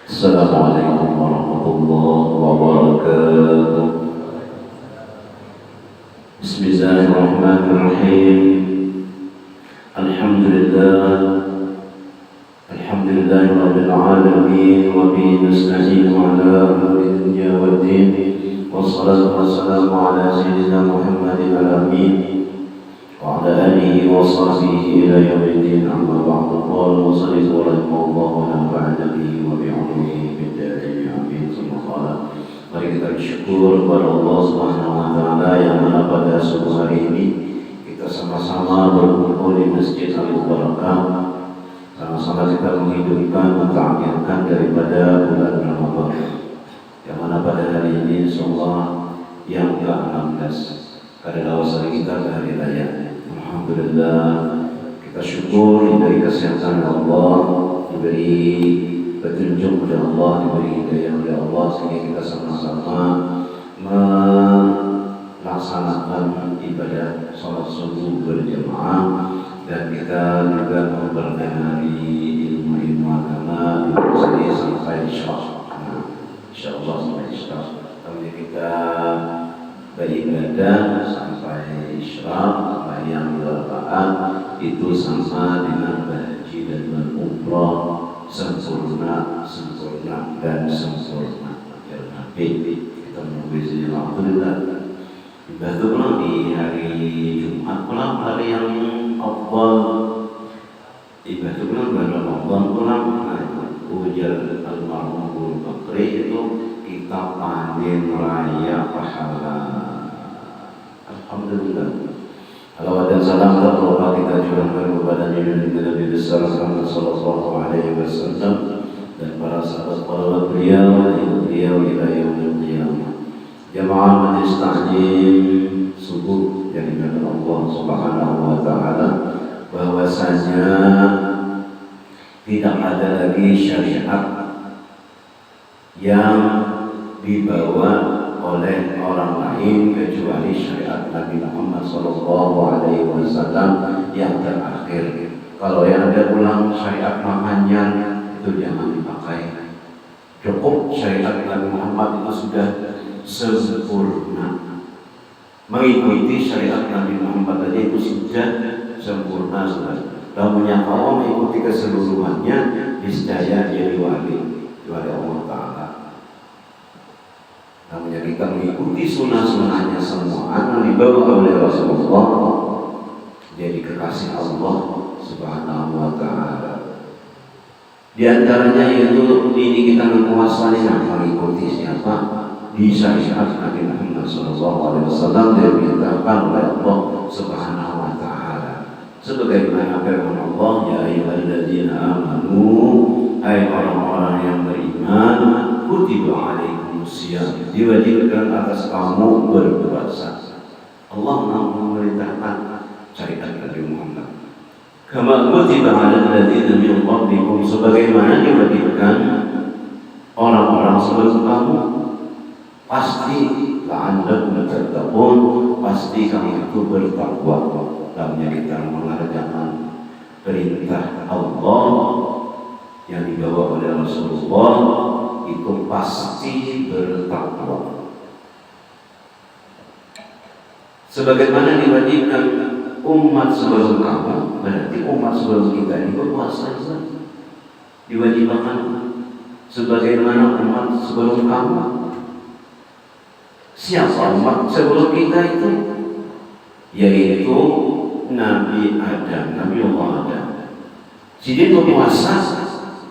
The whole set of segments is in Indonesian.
Assalamualaikum warahmatullahi wabarakatuh. Bismillahirrahmanirrahim. Alhamdulillah. Alhamdulillahirabbil alamin wa bihi nasta'inu ala umuri dunya waddin. Wassalatu wassalamu ala sayyidina Muhammadin al-amin wa ala alihi wa sahbihi ila yaumiddin. Amma ba'du. Qala al-musannif rahimahullah wa nafa'ana bihi wa bi'ulumihi fid dharain amin. Mari kita bersyukur kepada Allah Subhanahu wa taala yang mana pada subuh hari ini kita sama-sama berkumpul di Masjid Al-Barakah. Sama-sama kita menghidupkan, mentakwilkan daripada bulan Ramadan. Yang mana pada hari ini insyaallah yang ke-16 kadaluarsa kita ke hari raya. Alhamdulillah, kita syukur dari kesehatan Allah, diberi petunjuk oleh Allah, diberi hidayah oleh Allah, sehingga kita sama-sama melaksanakan ibadah salat subuh berjamaah, dan kita juga mempelajari ilmu agama dari sampai Isya. Insyaallah sampai Isya. Kemudian kita beribadah sampai Isya, yang 2 rakaat itu sama dengan berhaji dan berumrah sempurna dan sempurna. Ya Nabi, kita menunggu izin Alhamdulillah. Ibadah pulang di hari Jumat, pulang hari yang awal. Ibadah pulang bulan Ramadan, pulang ujar almarhum Guru Bakri itu kita panen raya pahala. Alhamdulillah. Salawat dan salam terlupa kita curahkan kepada Nabi besar Muhammad sallallahu alaihi wasallam dan para sahabat beliau ila yaumil qiyamah. Jamaah majlis taklim subuh yang dimuliakan Allah Subhanahu wa taala, bahwasanya tidak ada lagi syariat yang dibawa oleh orang lain kecuali syariat Nabi Muhammad SAW yang terakhir. Kalau yang ada ulang syariat makannya itu jangan dipakai. Cukup syariat Nabi Muhammad itu sudah sempurna. Mengikuti syariat Nabi Muhammad tadi itu sudah sempurna. Namun kalau mengikuti keseluruhannya, niscaya jadi wali Allah Ta'ala. Namun kita mengikuti sunnah-sunnahnya semua yang dibawa oleh Rasulullah, jadi kekasih Allah Subhanahu wa taala. Di antaranya yaitu ini kita menguasai mengikuti siapa? Di syariat Nabi Muhammad sallallahu alaihi wasallam yang diberitakan oleh Allah Subhanahu wa taala. Sebagaimana firman Allah, ya ayyuhalladzina amanu, hai orang-orang yang beriman, kutiba alaikum siyam, diwajibkan atas kamu berpuasa. Allah memerintahkan syariat Nabi Muhammad. Kama kutiba alal ladzina min qablikum, sebagaimana diwajibkan orang-orang sebelum kamu. Pasti la'allakum tattaqun, pasti kamu itu bertakwa. Dalamnya kita mengerjakan perintah Allah yang dibawa oleh Rasulullah itu pasti bertakwa. Sebagaimana diwajibkan umat sebelum kamu, berarti umat sebelum kita ini berpuasa juga. Diwajibkan sebagaimana umat sebelum kamu. Siapa umat sebelum kita itu? Yaitu Nabi Adam, Nabi Allah Adam. Jadi berpuasa,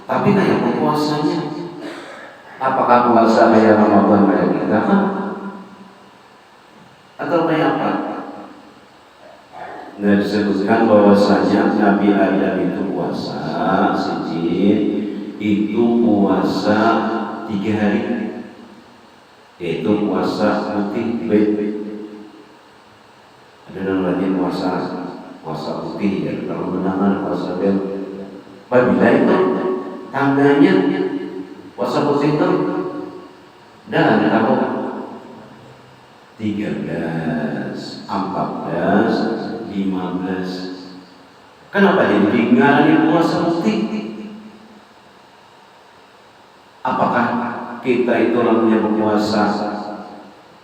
tapi kayak puasanya, apakah puasa kayak Ramadan kayak kita kan? Atau kayak apa? Nah, disebutkan bahwasanya Nabi Adam itu puasa sejid, itu puasa 3 hari, yaitu puasa putih bait. Ada namanya puasa putih, ya kalau menangan puasa bait. Apabila itu tandanya puasa putih itu dan tahu 13, 14, 15. Kenapa jadi ngarani puasa putih? kita itu namanya berpuasa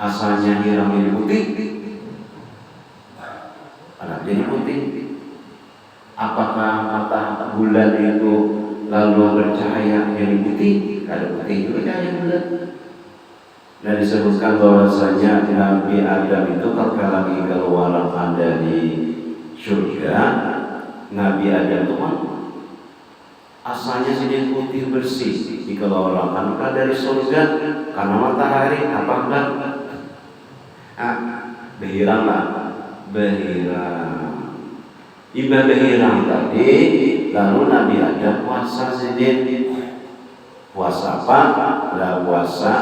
asalnya hiram jadi putih, anak jadi putih. Apakah mata bulan itu lalu bercahaya jadi putih? Ada putih juga cahaya bulan. Dan disebutkan bahwasanya Nabi Adam itu tatkala lagi keluaran dari surga, Nabi Adam itu kan asalnya sedikit putih bersih, dikeluarkan dari surga karena matahari apa enggak? Berhilang lah, berhilang. Ibadah berhilang tadi, lalu Nabi Adam puasa sedikit. Puasa apa? Lah puasa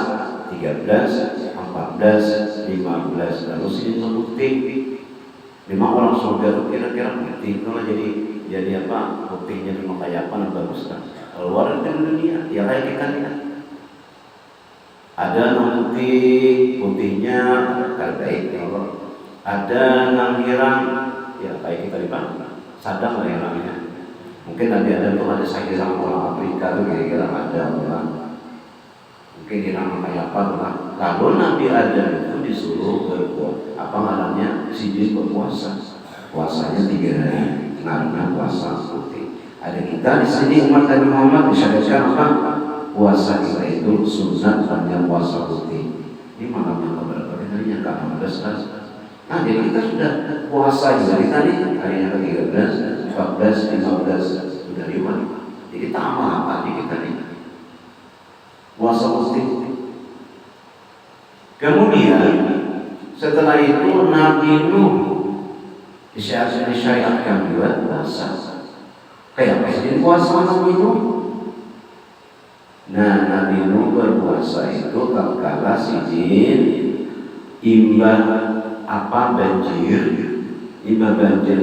13, 14, 15, lalu sedikit putih. Memang orang surga itu kira-kira putih, kalau jadi apa? Putihnya memang kayak apa? Yang bagus kan? Keluar dari dunia, ya kayak kita lihat. Ada yang putih, putihnya terbaik ya Allah. Ada yang hirang, ya kayak kita lihat. Sadang lah hirangnya. Mungkin nanti ada tuh ada saya sama orang Afrika tuh kira-kira ada orang. Mungkin hirang kayak apa lah. Lalu Nabi Adam itu disuruh berpuasa, apa namanya? Sijil berpuasa. Puasanya 3 hari, namanya puasa putih. Ada kita di sini umat Nabi Muhammad disyariatkan apa? Puasa kita itu sunat hanya puasa putih. Ini malam yang keberapa harinya? Ke-16 kan? Nah jadi kita sudah puasa dari tadi harinya ke-13, 14, 15 sudah 5. Jadi tak amal apa di kita nih? Puasa putih. Kemudian setelah itu Nabi Nuh disyariatkan juga puasa. Kayak presiden puasa Nabi Nuh. Nah, Nabi Nuh berpuasa itu tatkala sidin imbah apa banjir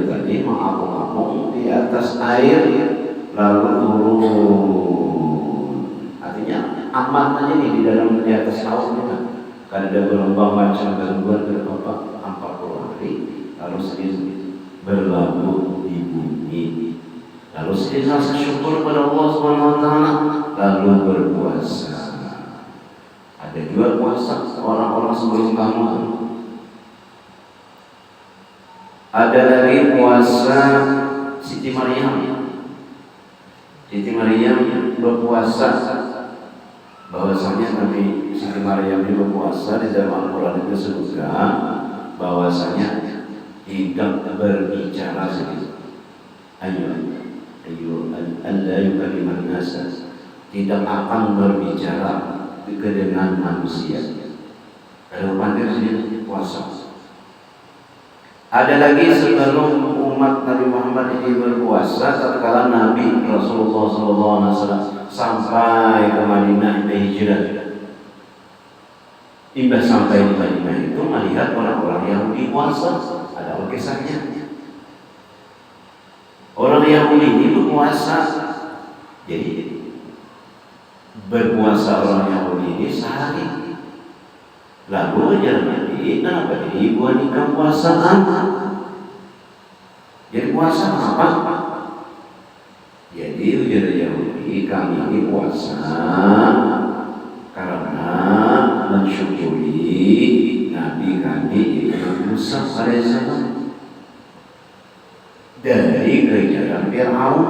tadi mengapung-apung di atas air lalu turun. Artinya aman aja nih di dalam di atas laut kan. Karena ada gelombang macam gangguan berapa 40 hari lalu sidin berlabuh di bumi. Lalu sedih rasa syukur pada Allah Subhanahu wa taala, lalu berpuasa. Ada juga puasa orang-orang sebelum kamu. Ada lagi puasa Siti Maryam. Siti Maryam berpuasa. Bahwasanya Nabi Siti Maryam ini berpuasa di dalam Al-Qur'an itu disebutkan bahwasanya tidak berbicara sedikit. Ayo Allah yukalliman nasa, tidak akan berbicara dengan manusia. Kalau pandai sini puasa. Ada lagi sebelum umat Nabi Muhammad ini berpuasa, tatkala Nabi Rasulullah SAW sampai ke Madinah hijrah. Imbas sampai di Madinah itu melihat orang-orang Yahudi puasa. Ada kisahnya. Orang Yahudi ini berpuasa, jadi berpuasa orang Yahudi ini sehari. Lalu ajar Nabi, kenapa jadi buat nikah puasaan? Jadi puasa apa? Jadi ujar Yahudi, kami ini puasa karena mensyukuri Nabi kami Ibrahim Musa alaihissalam dari kejaran Fir'aun.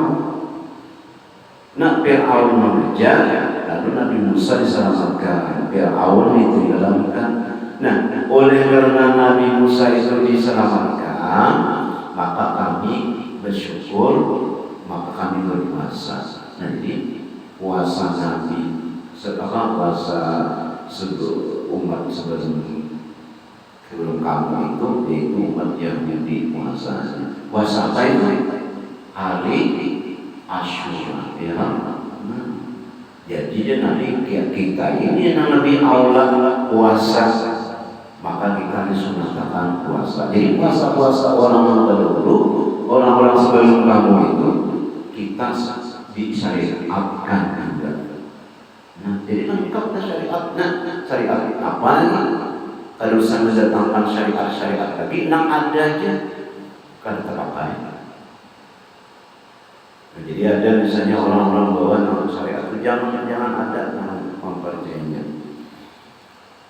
Nah, Fir'aun mengejar, lalu Nabi Musa diselamatkan. Fir'aun ditenggelamkan. Nah, oleh karena Nabi Musa itu diselamatkan, maka kami bersyukur, maka kami berpuasa. Nah, jadi puasa Nabi setelah puasa umat sebelum kamu itu yaitu umat Yahudi puasanya. Puasa apa itu? Hari Asyura, ya. Jadi nanti kita ini yang lebih aula puasa, maka kita disunahkan puasa. Jadi puasa orang terdahulu, orang-orang sebelum kamu itu kita disyariatkan juga. Nah, jadi lengkap syariat. Nah, syariat apa lagi? Kalau saya mendatangkan syariat lagi, nak ada aja. Kan terpakai. Nah, jadi ada misalnya orang-orang bawa nama syariat itu jangan ada mempercayainya.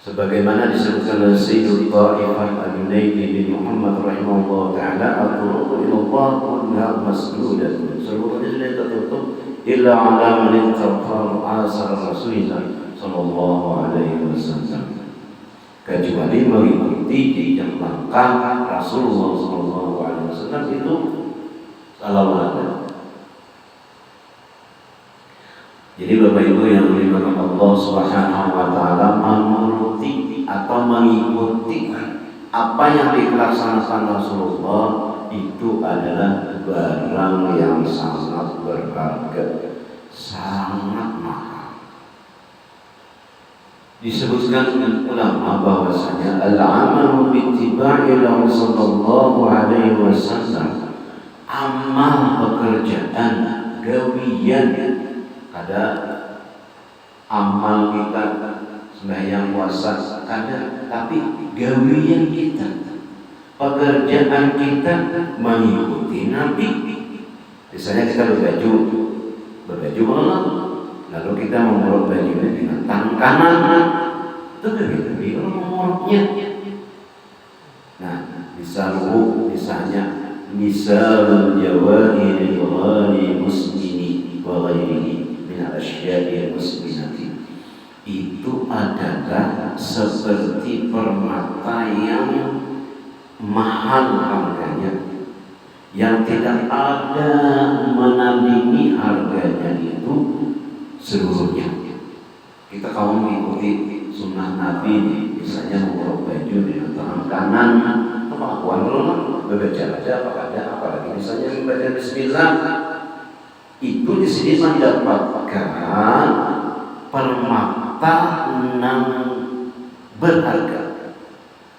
Sebagaimana disebutkan oleh Sayyidul Ta'ifah Al-Junaidi bin Muhammad rahimahullah ta'ala, at-turuq ila Allah kullaha masdudatun, seluruhnya sudah tertutup illa ala man ittaqa asar Rasulullah sallallahu alaihi wasallam, kecuali mengikuti jejak langkah Rasulullah sallallahu alaihi wasallam, itu selalu ada. Jadi Bapak Ibu yang dimuliakan Allah Subhanahu wa taala, menuruti atau mengikuti apa yang dilaksanakan Rasulullah itu adalah barang yang sangat berharga, sangat mahal. Disebutkan ulama bahwasanya al-amalu bittiba'i Rasulullah alaihi wasallam, amal pekerjaan gawian, ada amal kita sembahyang puasa ada, tapi gawian kita, pekerjaan kita mengikuti Nabi. Misalnya kita berbaju malam, lalu kita mengurut bajunya dengan tangan kanan, itu Nabi kalau mengurutnya. Nah, misalnya misalul jawahiri ghali musmini wa ghairihi asyia'il musminati, itu adalah seperti permata yang mahal harganya, yang tidak ada menandingi harganya itu seluruhnya. Kita kalau mengikuti sunnah Nabi, misalnya mengurut baju dengan tangan kanan, kemampuan membaca apalagi misalnya membaca Bismillah, itu di sini mendapatkan permata yang berharga,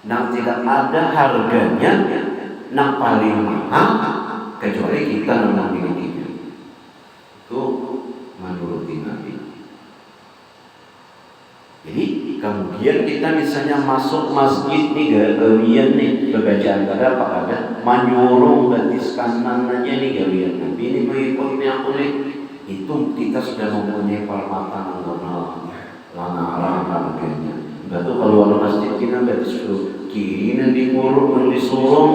yang tidak ada harganya, yang paling mahal, kecuali kita memilikinya. Itu menuruti Nabi. Jadi kemudian kita misalnya masuk masjid nih, gawian nih, bacaan ada apa ada, menyuruh batis kanan aja nih gawian Nabi ini mengikuti aku nih, itu kita sudah mempunyai permata nasional, lana arah harganya. Batu kalau orang masjid kita batis kiri nanti muruk nanti sorong,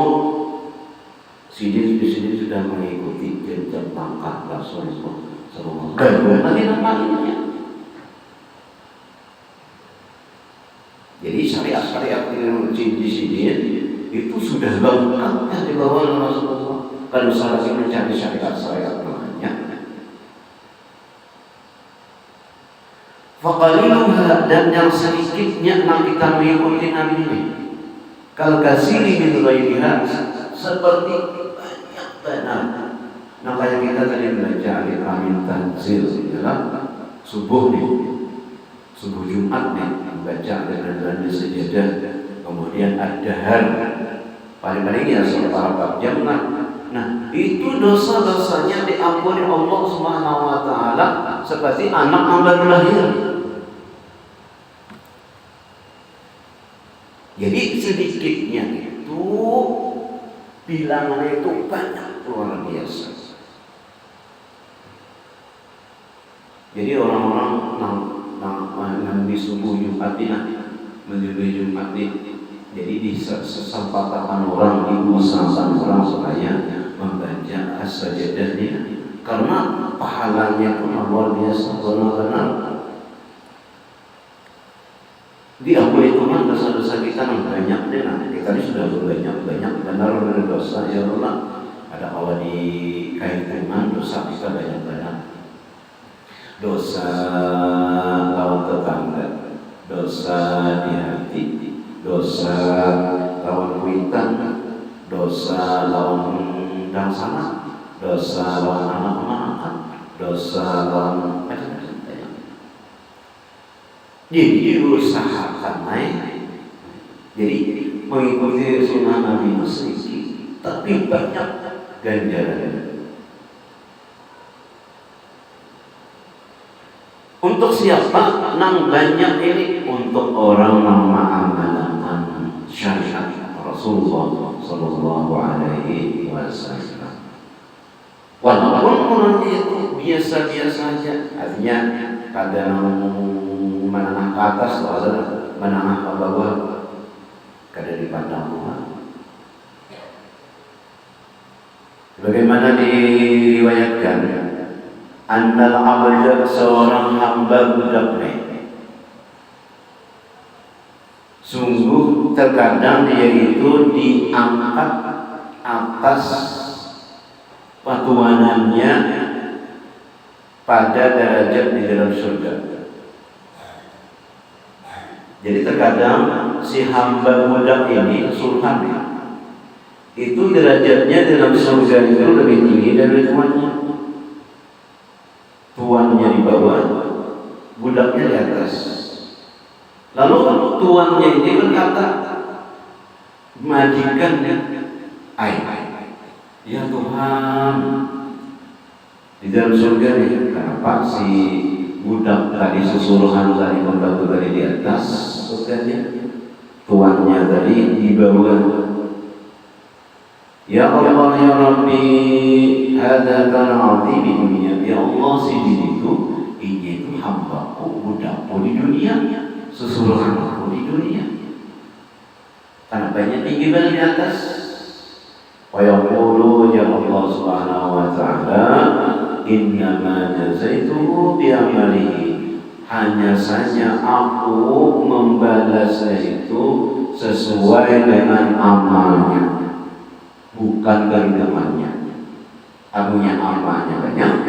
di sini sudah mengikuti jejak langkah Rasulullah SAW. Lagi namanya. Jadi syariat yang di sini itu sudah lengkapnya dibawa oleh Rasulullah. Kalau salah mencari syariat namanya. Faqaliluha, dan yang sedikitnya yang kita mengikuti Nabi ini. Kal kasiri min ghairiha, seperti banyak benar. Nah kayak kita tadi belajar di Amin Tanzil adalah subuh Jumat nih, membaca dengan sejadah, kemudian ad-dahar, paling-paling ya sekitar 4 jam lah. Nah itu dosa-dosanya diampuni Allah Subhanahu wa taala seperti anak yang baru lahir. Jadi sedikitnya itu bilangannya itu banyak, luar biasa. Jadi orang-orang di subuh Jumat ini, menuju Jumat ini, jadi disesempatkan orang, diusahakan orang supaya membaca as-sajadah ini, karena pahalanya pun luar biasa, benar-benar diampuni Tuhan dosa-dosa kita yang banyak deh. Nah, kita ini sudah banyak benar dosa ya Allah. Ada kalau di kaitan dosa kita banyak. Dosa lawan tetangga, dosa di hati, dosa lawan kuitan, dosa lawan dangsana, dosa lawan anak-anak, dosa lawan macam-macam. Jadi usahakan naik. Jadi mengikuti sunnah Nabi sedikit, tapi banyak ganjaran. Untuk siapa? Nang banyak ini untuk orang yang mengamalkan syariat Rasulullah Sallallahu Alaihi Wasallam. Walaupun orang itu biasa-biasa saja, artinya kadang menengah ke atas atau menengah ke bawah, kadang dipandang Tuhan. Bagaimana diriwayatkan, annal abda, seorang hamba budak, sungguh terkadang dia itu diangkat atas patuanannya pada derajat di dalam surga. Jadi terkadang si hamba budak ini, sultan, itu derajatnya dalam surga itu lebih tinggi dari tuannya. Tuannya di bawah, budaknya di atas. Lalu tuannya ini berkata, majikannya, ya Tuhan, di dalam surga nih, kenapa si budak tadi, susuruhan tadi, membantu tadi di atas surganya, tuannya tadi di bawah. Ya Allah ya Rabbi, hadza kana 'abdi di dunia. Ya Allah, si diri itu hambaku, budakku di dunia, susuruhanku di dunia. Karena banyak tinggi di atas. Wa yaqulu ya Allah Subhanahu wa ta'ala, innama jazaituhu bi amalihi. Hanya saja aku membalasnya itu sesuai dengan amalnya, bukan kehidupannya. Anunya amalnya banyak,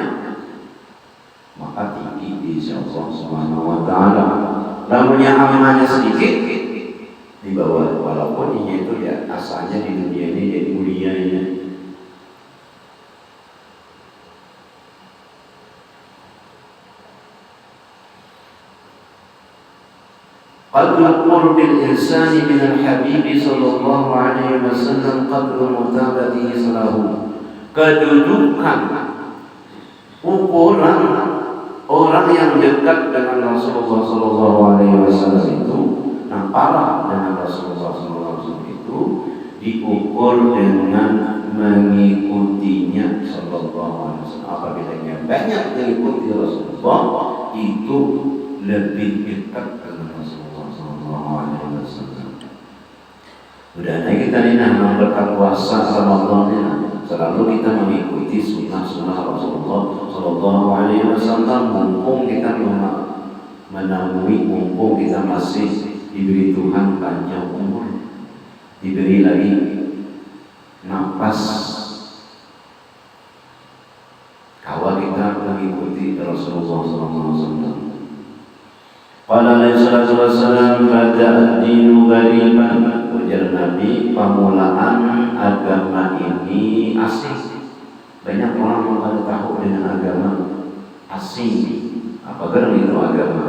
maka tinggi di sisi Allah Subhanahu wa ta'ala. Namunnya amalnya sedikit, di bawah, walaupun ini itu ya asalnya di dunia ini jadi mulianya. Qadru qurbil insani minal habibi sallallahu alaihi wasallam qadru mutabatihi salahu. Kedudukan ukuran orang yang dekat dengan Rasulullah sallallahu alaihi wasallam itu, yang parah dengan Rasulullah sallallahu itu, diukur dengan mengikutinya sallallahu alaihi wasallam. Apabila banyak mengikuti Rasulullah, itu lebih dekat dengan Rasulullah sallallahu alaihi wasallam. Udah kita ini berkat puasa Ramadan ini, selalu kita mengikuti sunnah-sunnah Rasulullah sallallahu alaihi wasallam. Mumpung kita menemui, mumpung kita masih diberi Tuhan panjang umur, diberi lagi nafas, kalau kita mengikuti Rasulullah SAW. Qala alaihi salatu wassalam, bada ad-dinu ghariban. Ujar Nabi, permulaan agama ini asing. Banyak orang yang tahu dengan agama asing. Apa itu agama?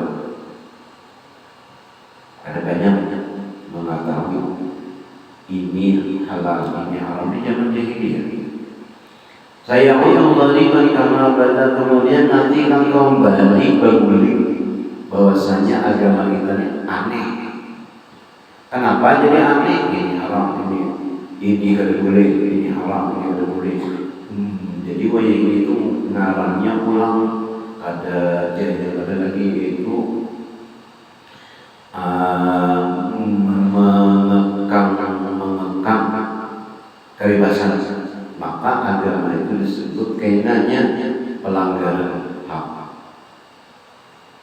Ada banyak mengetahui ini halal, ini haram di zaman jahiliyah. Saya ulang ghaliban karena pada kemudian nanti engkau kembali berguling bahwasanya agama kita ini aneh. Kenapa jadi aneh? Ini haram, ini kada boleh, ini haram, ini kada boleh. Jadi ini itu ngarannya pulang ada lagi itu mengekang kebebasan. Maka agama itu disebut kainannya pelanggaran hak.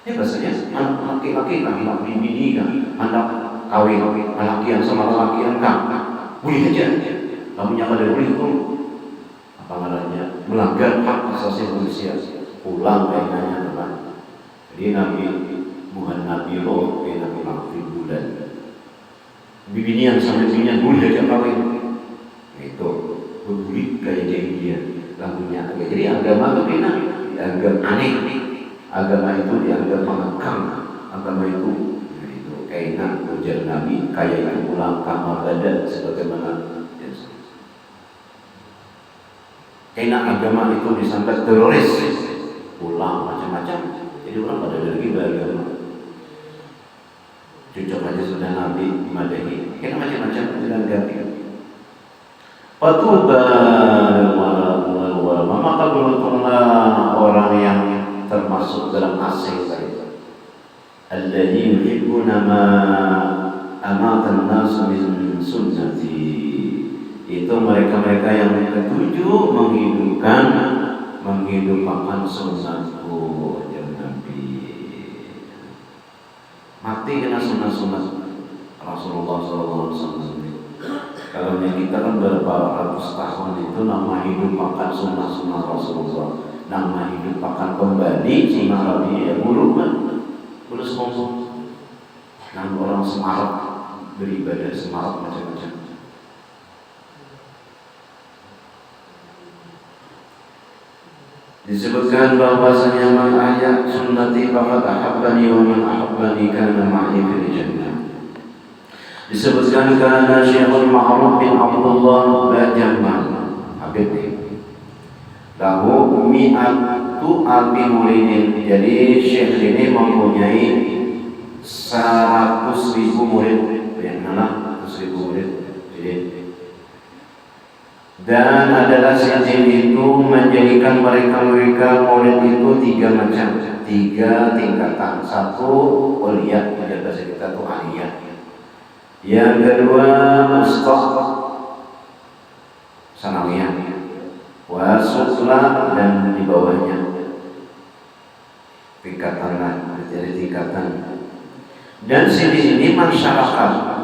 Ini bahasanya anak laki-laki kan, anak bini kan, anak kawin laki yang sama laki yang kan, boleh aja. Kamu yang ada boleh itu apa namanya, melanggar hak asasi manusia. Pulang kainannya teman. Jadi Nabi bukan Nabi Lot, Nabi Nabi bulan. Bini yang sama bininya boleh aja kawin. Itu berbudi kayak dia lagunya. Jadi agama itu dianggap aneh. Agama itu dianggap mengekang. Agama itu kainan ujar Nabi kayak yang pulang kamar badan sebagaimana. Kainan agama itu disangka teroris, pulang macam-macam. Jadi orang pada lagi beragama. Cocok aja sudah Nabi madahi. Kena macam-macam dengan ganti. Patuba wal maka beruntunglah orang yang termasuk termasuk dalam asing tadi. Alladzi yuhibbuna ma amatan nas min sunnati. Itu mereka-mereka yang ketujuh menghidupkan sunnatku, ya Nabi. Mati kena sunnah-sunnah Rasulullah SAW. Kalau yang kita kan berapa ratus tahun itu nama hidup makan sunnah-sunnah Rasulullah, nama hidup makan kembali sunnah Nabi, ya buruk kan? Terus ngomong, nama orang semarak beribadah, semarak macam-macam. Disebutkan bahwasanya man ahya sunnati faqad ahabbani wa man ahabbani kana ma'i fil jannah. Disebutkan karena Syekhul Ma'ruf bin Abdullah Bajaman Habib lahu mi'atu alfi muridin. Jadi Syekh ini mempunyai 100.000 murid. Yang mana 100.000 murid. Dan adalah Syekh itu menjadikan mereka murid itu 3 macam, 3 tingkatan. Satu uliyah, bahasa kita itu aliyah. Yang kedua ustaz sanawiyah, wasufla, dan di bawahnya tingkatan lain, jadi tingkatan. Dan sini ini mensyaratkan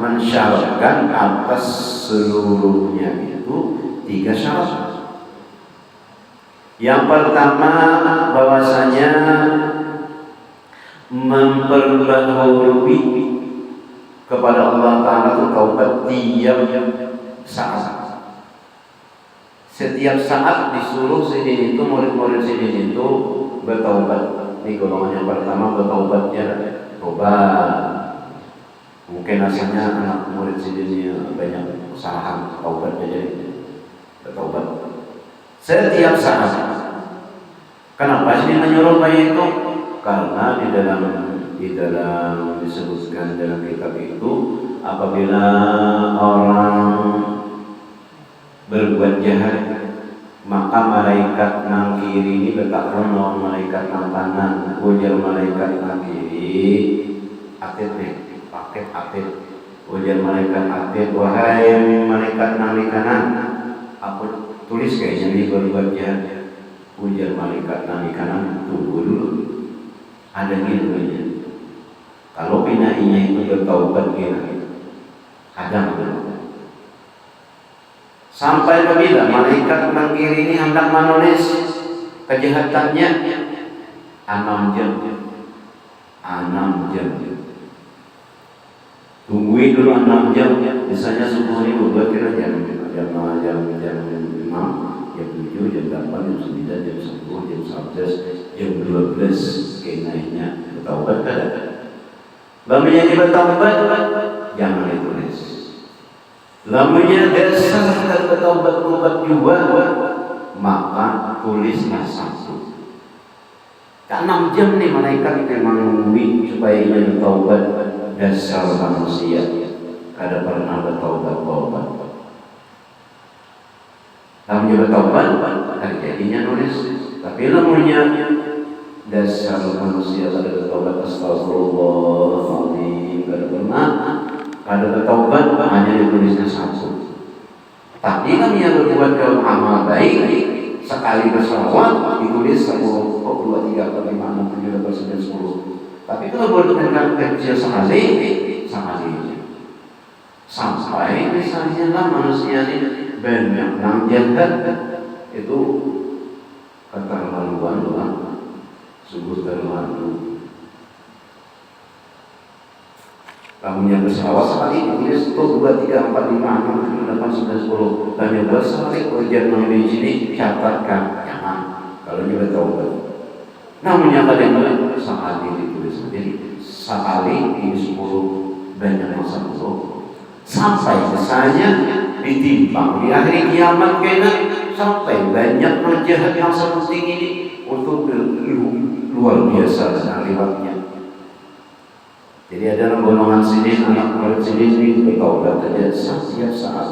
atas seluruhnya itu 3 syarat. Yang pertama bahwasanya memperbaharui kepada Allah Ta'ala itu taubat tiap saat. Setiap saat disuruh sini itu murid-murid sini itu bertaubat. Ini golongan yang pertama, bertaubatnya tobat. Mungkin asalnya anak murid sini banyak kesalahan, taubatnya jadi bertaubat setiap saat. Kenapa sini menyuruh kayak itu? Karena di dalam disebutkan dalam kitab itu, apabila orang berbuat jahat, maka malaikat nang kiri ini bertakon lawan malaikat nang kanan. Ujar malaikat nang kiri, atid nih, paket atid. Ujar malaikat atid, wahai malaikat nang kanan, aku tulis kayaknya ini berbuat jahat. Ujar malaikat nang kanan, tunggu dulu, ada gilanya. Kalau pinainya itu bertaubat kira ada belum? Sampai bila malaikat nang kiri ini hendak menulis kejahatannya 6 jam. 6 jam. Tungguin dulu 6 jam. Misalnya subuh ini berbuat kira jam 5, jam 7, jam 8, jam 9, jam 10, jam 11, jam 12 kenainya bertaubat kan? Lamunya bertaubat jangan ditulis. Lamunya dasar dan bertaubat juga, maka tulisnya 1. 6 jam nih malaikat memang nungguin supaya ia bertaubat. Dasar manusia kada pernah bertaubat. Lamunya bertaubat terjadinya nulis. Tapi lamunya dasar manusia kada bertaubat, astagfirullahaladzim, kada pernah, kada bertaubat, hanya ditulisnya 1. Tapi kan yang berbuat dalam amal baik, sekali berselawat ditulis 10, 2, 3, 4, 5, 6, 7, 8, 9, 10. Tapi kalau berbuat kecil sekali sampai misalnya lah manusia ini banyak yang jahat, itu keterlaluan doang. Sungguh terlalu. Lamunya berselawat sekali ditulis 1, 2, 3, 4, 5, 6, 7, 8, 9, 10. Dan yang bersekali ujian di sini catatkan jangan. Kalau dia bertaubat. Namun yang tadi sekali ditulis sendiri, sekali ini 10 banyak masa buruk. Sampai misalnya ditimbang di akhir kiamat kena sampai banyak penjahat yang sepenting ini untuk luar biasa dan lewatnya. Jadi ada golongan sini, anak murid sini bertaubat saja setiap saat.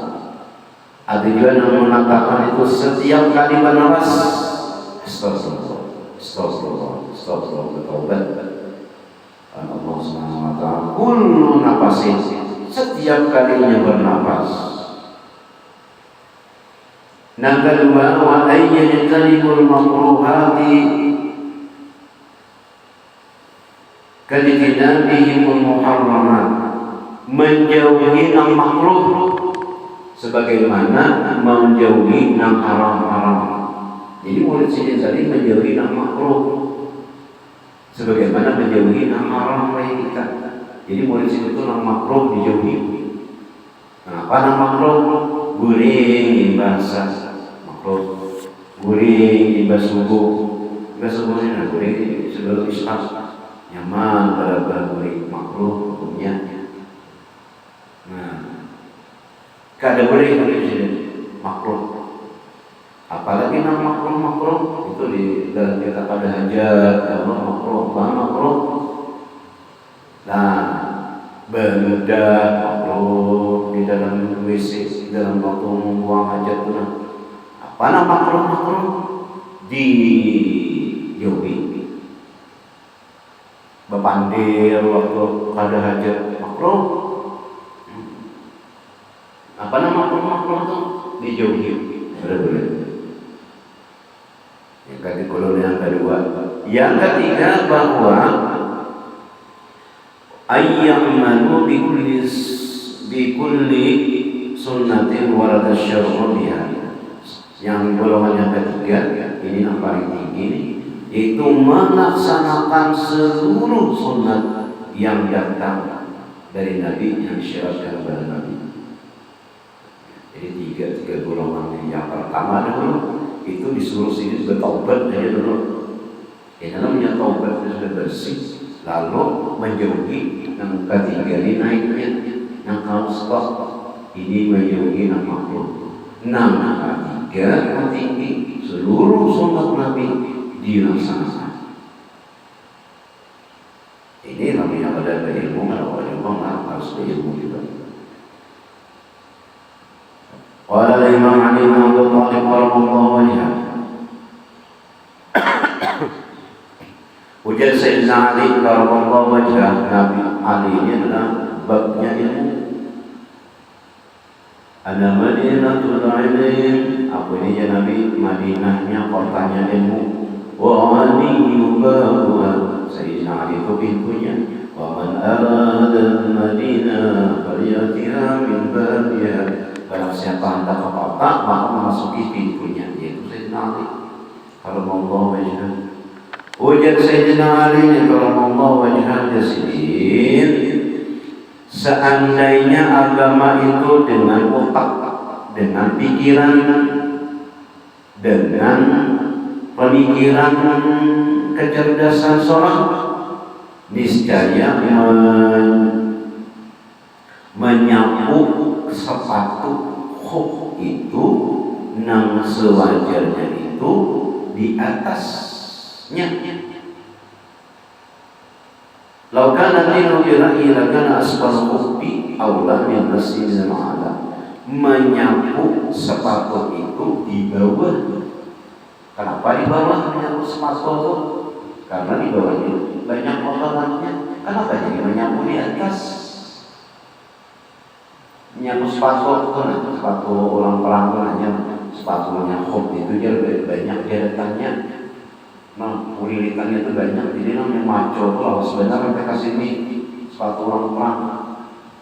Ada juga yang mengatakan itu setiap kali bernafas, astagfirullah. Astagfirullah bertaubat Allah Subhanahu wa taala. Kullu nafasin, setiap kalinya bernapas. Yang kedua, wa ayyajtanibul makruhati kajtinabihimul muharramat, menjauhi yang makruh sebagaimana menjauhi yang haram-haram. Jadi murid sini tadi menjauhi yang makruh sebagaimana menjauhi yang haram bagi kita. Jadi murid sini itu yang makruh dijauhi. Nah, apa yang makruh? Guring basah makruh, guring imbas subuh. Imbas subuh ini guring sebelum isya nyaman pada guring makruh hukumnya. Nah, kada boleh makruh. Apalagi nama makruh itu di dalam kita pada hajat Allah makruh. Nah, beludah makruh di dalam WC, di dalam waktu membuang hajat itu. Apa nama makruh? Dijauhi. Bepandir waktu pada hajat makruh. Apa nama makruh itu? Dijauhi. Boleh. Yang kedua. Yang ketiga bahwa ayyamalu bikulli sunnatin warada syar'u biha. Yang golongan yang ketiga, ini yang paling tinggi ini, yaitu melaksanakan seluruh sunnat yang datang dari Nabi, yang disyaratkan kepada Nabi. Jadi tiga golongan ini. Yang pertama dulu itu disuruh sini bertaubat aja dulu. Yang namanya taubat itu sudah bersih, lalu menjauhi yang ketiga ini naiknya, yang kalau stop ini menjauhi yang makruh. Nah, ketiga yang tinggi seluruh sunnah Nabi dilaksanakan. Ini namanya ada ilmu, harus berilmu juga. Qala al-Imam Ali bin Abi Thalib radhiyallahu anhu. Ujar Sayyidina Ali radhiyallahu anhu, Nabi Ali ini adalah babnya ilmu. Ana Madinatul Ilm, apa ini ya Nabi? Madinahnya kotanya ilmu. Wa aliyu babuha, Sayyidina Ali itu pintunya. Wa man arada al-Madinah falyatiha min babiha. Barang siapa hendak ke kota, maka memasuki pintunya, yaitu Sayyidina Ali. Kalau Allah wajah, ujar Sayyidina Ali kalau Allah wajah jasidin. Seandainya agama itu dengan otak, dengan pikiran, dengan pemikiran, kecerdasan seorang, niscaya menyapu sepatu khuf itu nang sewajarnya itu di atasnya. Laukana dinu birahi lakana asfal khuffi awla min masjidil ma'ala. Menyapu sepatu itu di bawah. Kenapa di bawah menyapu sepatu itu? Karena di bawahnya banyak kotorannya. Kenapa jadi menyapu di atas? Menyapu sepatu itu, sepatu orang perang hanya sepatunya khuf itu dia banyak deretannya. Nah, ulilitannya itu banyak. Jadi namanya maco itu lah sebenarnya mereka sini sepatu orang perang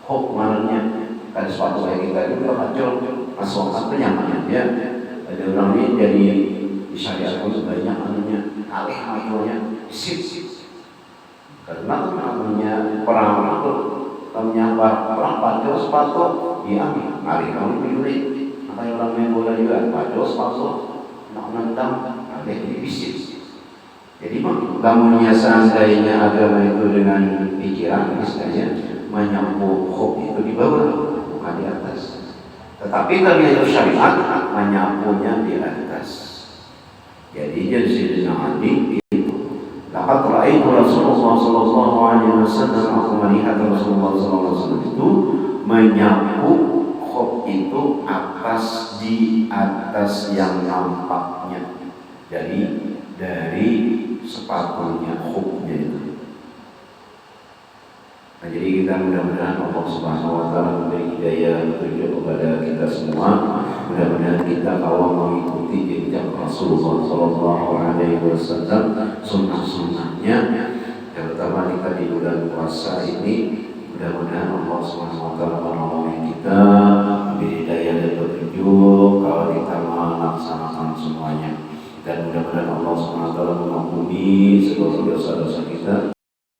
khuf marahnya. Kan sepatu kayak kita itu maco masuk itu nyaman ya. Ada orang ini jadi disyariatkan sebanyak anunya alih maconya sip. Karena namanya perang itu namanya perang paco sepatu diambil alih kamu pilih. Makanya orang main bola juga paco sepatu nak nendang alih dipisih. Jadi bangunnya seandainya agama itu dengan pikiran, misalnya menyapu khuf itu di bawah, bukan di atas. Tetapi karena itu syariat, menyapunya di atas. Jadi Sayyidina Ali itu, laqad ra'aitu Rasulullah sallallahu alaihi wasallam, aku melihat Rasulullah sallallahu alaihi wasallam itu menyapu khuf itu di atas yang nampaknya. Jadi dari sepatunya khufnya itu. Nah, jadi kita mudah-mudahan Allah Subhanahu wa taala memberi hidayah petunjuk kepada kita semua. Mudah-mudahan kita kawal mengikuti jejak Rasulullah sallallahu alaihi wasallam, sunnah-sunnahnya, terutama kita di bulan puasa ini. Mudah-mudahan Allah Subhanahu wa taala menolong kita, memberi hidayah dan petunjuk kalau kita melaksanakan semuanya. Dan mudah-mudahan Allah Subhanahu wa taala mengampuni segala dosa-dosa kita.